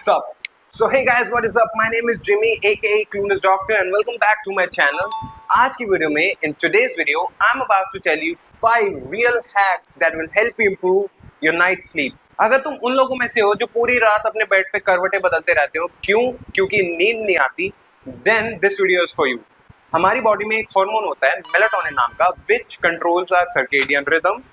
up? So hey guys, what is up? My name is Jimmy, aka Clueless Doctor, and welcome back to my channel. आज की video में, in today's video, I'm about to tell you 5 real hacks that will help you improve your night sleep. अगर तुम उन लोगों में से हो जो पूरी रात अपने बेड पे करवटें बदलते रहते हो, क्यों? क्योंकि नींद नहीं आती, then this video is for you. हमारी बॉडी में एक हार्मोन होता है मेलाटोनिन नाम का, which controls our circadian rhythm,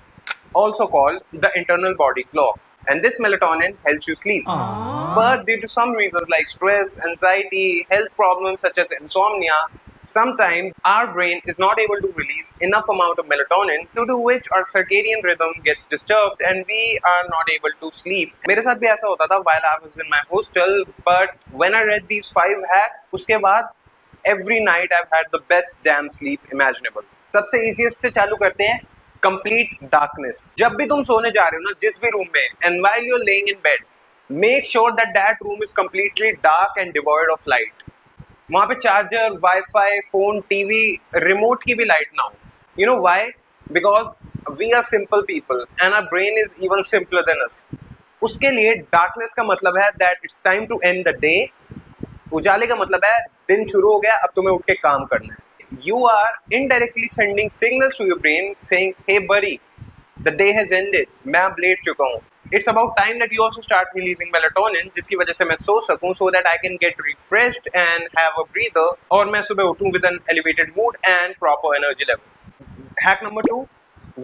also called the internal body clock. And this melatonin helps you sleep. But due to some reasons like stress, anxiety, health problems such as insomnia, sometimes our brain is not able to release enough amount of melatonin, due to which our circadian rhythm gets disturbed and we are not able to sleep. मेरे साथ भी ऐसा होता था while I was in my hostel, but when I read these 5 hacks, उसके बाद every night I've had the best damn sleep imaginable. सबसे easiest से चालू करते हैं. Complete darkness. जब भी तुम सोने जा रहे हो ना, जिस भी रूम में, and while you are laying in bed, make sure that that room is completely dark and devoid of light. वहां पे charger, wifi, phone, TV, remote की भी लाइट ना हो. You know why? Because we are simple people and our brain is even simpler than us. उसके लिए darkness का मतलब है that it's time to end the day. उजाले का मतलब है दिन शुरू हो गया, अब तुम्हें उठ के काम करना है. You are indirectly sending signals to your brain saying, "Hey buddy, the day has ended. मैं अब लेट चुका हूँ. It's about time that you also start releasing melatonin, जिसकी वजह से मैं सो सकूँ, so that I can get refreshed and have a breather, और मैं सुबह उठूँ with an elevated mood and proper energy levels." Hack number 2.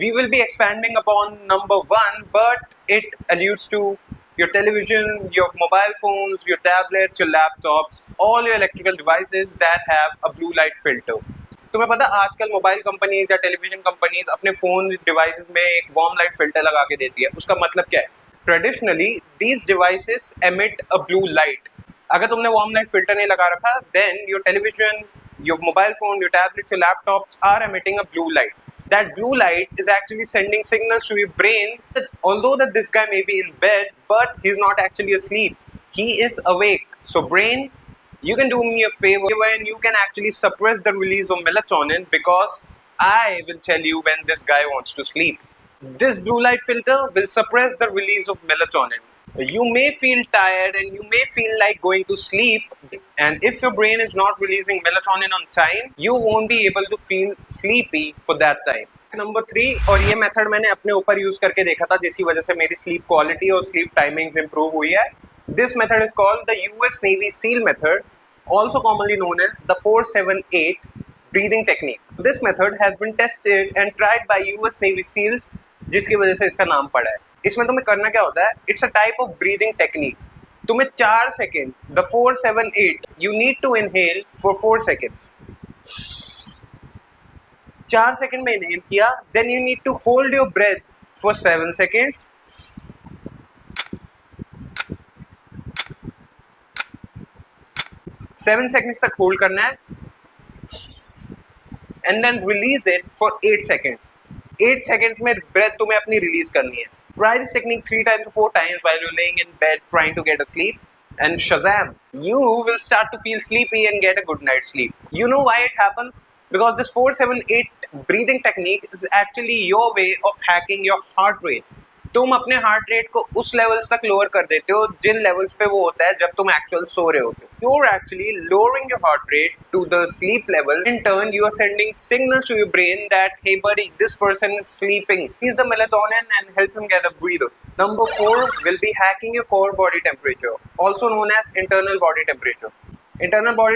We will be expanding upon number 1, but it alludes to your television, your mobile phones, your tablets, your laptops, all your electrical devices that have a blue light filter. तुम्हें पता आजकल mobile companies या television companies अपने phone devices में एक warm light filter लगा के देती है. उसका मतलब क्या है? Traditionally these devices emit a blue light. अगर तुमने वार्म लाइट फिल्टर नहीं लगा रखा, then your television, your mobile phone, your tablets, your laptops are emitting a blue light. That blue light is actually sending signals to your brain that although that this guy may be in bed, but he's not actually asleep. He is awake. So brain, you can do me a favor and you can actually suppress the release of melatonin, because I will tell you when this guy wants to sleep. This blue light filter will suppress the release of melatonin. You may feel tired and you may feel like going to sleep, and if your brain is not releasing melatonin on time, you won't be able to feel sleepy for that time. Number 3, और ये method मैंने अपने ऊपर use करके देखा था, जिसकी वजह से मेरी स्लीप क्वालिटी और स्लीप टाइमिंग्स इंप्रूव हुई है. This method is called the US Navy SEAL method, also commonly known as the 4-7-8 breathing technique. This method has been tested and tried by US Navy SEALs, जिसकी वजह से इसका नाम पड़ा है. इसमें तुम्हें करना क्या होता है? It's a type of breathing technique. तुम्हें 4 second, the 4-7-8, you need to inhale for 4 seconds. 4 second में इनहेल किया, then you need to hold your breath for 7 seconds. 7 seconds तक होल्ड करना है, and then release it for 8 seconds. 8 seconds में breath तुम्हें अपनी release करनी है. Try this technique 3 times or 4 times while you're laying in bed trying to get a sleep, and shazam, you will start to feel sleepy and get a good night's sleep. You know why it happens? Because this 4-7-8 breathing technique is actually your way of hacking your heart rate. तुम अपने heart rate को उस levels तक lower कर देते हो जिन levels पे वो होता है जब तुम एक्चुअल सो रहे होते हो. You're actually lowering your heart rate to the sleep level. In turn, you are sending signals to your brain that, hey buddy, this person is sleeping. Use the melatonin and help him get a breather. Number 4 will be hacking your core body temperature, also known as internal body temperature. Internal body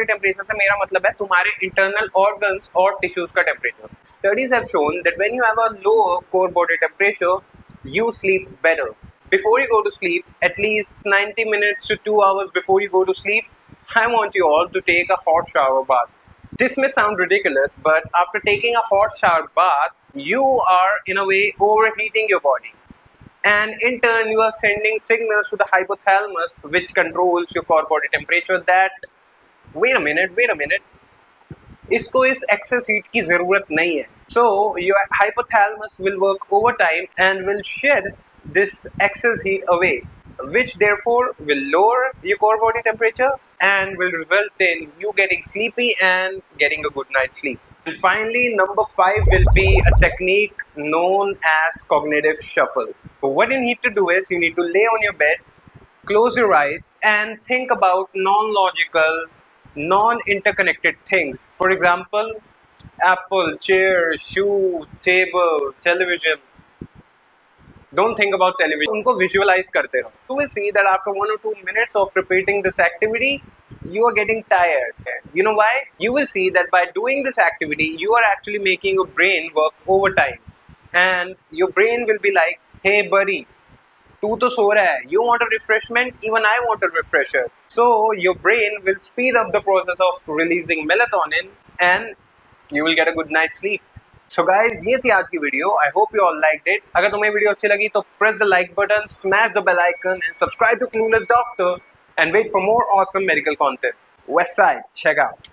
temperature से मेरा मतलब है तुम्हारे internal organs और tissues का temperature. Studies have shown that when you have a lower core body temperature, you sleep better. Before you go to sleep, at least 90 minutes to 2 hours before you go to sleep, I want you all to take a hot shower bath. This may sound ridiculous, but after taking a hot shower bath, you are in a way overheating your body. And in turn, you are sending signals to the hypothalamus, which controls your core body temperature, that wait a minute, इसको इस excess heat की ज़रूरत नहीं है. So your hypothalamus will work overtime and will shed this excess heat away, which therefore will lower your core body temperature and will result in you getting sleepy and getting a good night's sleep. And finally, number 5 will be a technique known as cognitive shuffle. So what you need to do is you need to lay on your bed close your eyes and think about non-logical, non-interconnected things. For example, apple, chair, shoe, table, television. Don't think about television. उनको visualize करते रहो. You will see that after 1 or 2 minutes of repeating this activity, you are getting tired. You know why? You will see that by doing this activity, you are actually making your brain work overtime. And your brain will be like, hey buddy, तू तो सो रहा है. You want a refreshment? Even I want a refresher. So your brain will speed up the process of releasing melatonin and you will get a good night's sleep. So guys ये थी आज की video. I hope you all liked it. अगर तुम्हें video अच्छी लगी तो press the like button, smash the bell icon and subscribe to Clueless Doctor and wait for more awesome medical content. West side, check out.